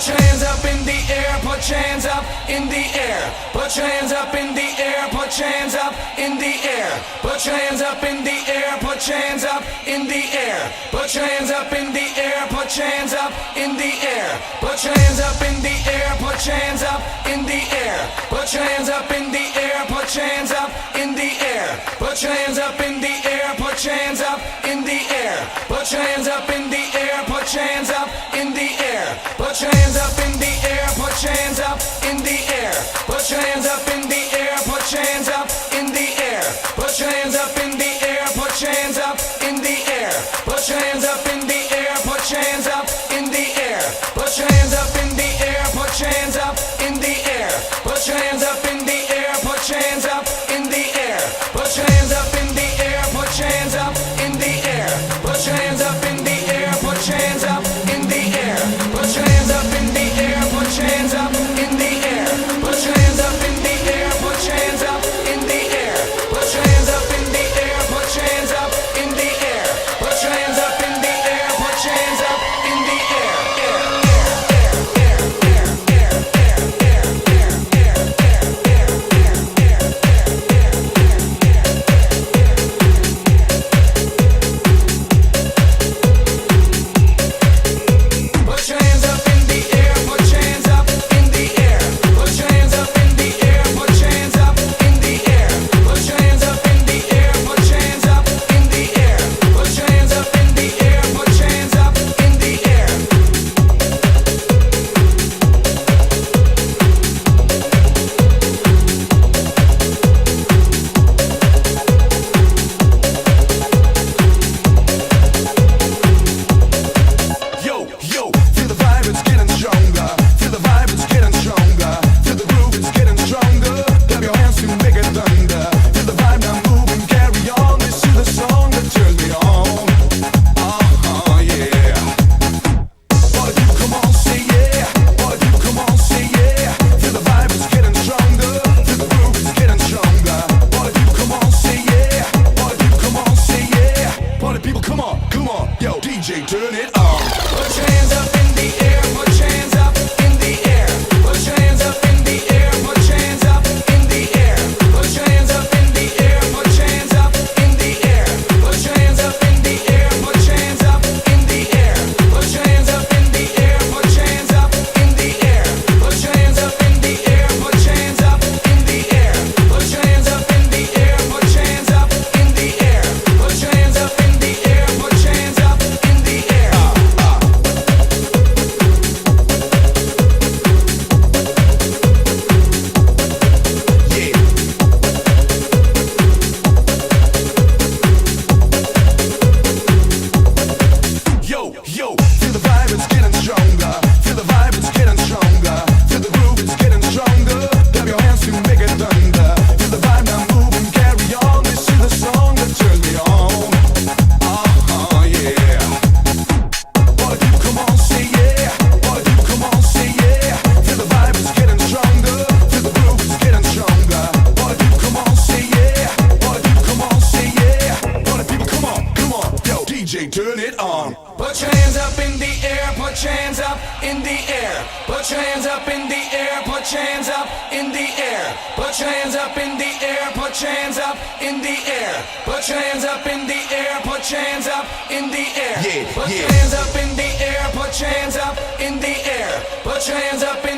Put your hands up in the air, put your hands up in the air. Put your hands up in the air, put your hands up in the air. Put your hands up in the air, put your hands up in the air. Put your hands up in the air, put your hands up in the air. Put your hands up in the air, put your hands up in the air. Put your hands up in the air, put your hands up in the air. Put your hands up in the air, put your hands up in the air. Put your hands up in the air, put your hands up in the air. Put your hands up in the air, put your hands up in the air. Put your hands up in the air, put your hands up in the air. Put your hands up in the air, put your hands up in the air. Put your hands up in the air, put your hands up in the air. Put your hands up in the air, put your hands up in the air. Put your hands up in the air, put your hands up in the air. Put your hands up in the air, put your hands up in the air. Put your hands up in the air, put your hands up in the air. Put your hands up in the air, put your hands up in the air. Put your hands up in the air, put your hands up in the air. Put your hands up in the air, put your hands up in the air. Put your hands up in the air, put your hands up in the air. DJ, turn it on. Put your hands up in the air, put your hands up in the air. Put your hands up in the air, put your hands up in the air. Put your hands up in the air, put your hands up in the air. Put your hands up in the air, put your hands up in the air. Put your hands up in the air, put your hands up in the air. Put your hands up in the air, put your hands up in the air. Put your hands up in the air, put your hands up in the air. Put your hands up in the air, put your hands up in the air. Yo, feel the vibe, it's getting stronger. Feel the vibe, it's getting stronger. Feel the groove, it's getting stronger. Clap your hands to make it thunder. Feel the vibe, now move and carry on. This is the song that turns me on. Yeah. Boy, you come on, say yeah. Boy, you come on, say yeah. Feel the vibe, it's getting stronger. Feel the groove, it's getting stronger. Boy, you come on, say yeah. Boy, you come on, say yeah. Boy, the people, come on. Yo, DJ, turn it on. Put your hands up in the air, put your hands up in the air. Put your hands up in the air, put your hands up in the air. Put your hands up in the air, put your hands up in the air. Put your hands up in the air, put your hands up in the air. Put your hands up in the air, put your hands up in the air. Put your hands up in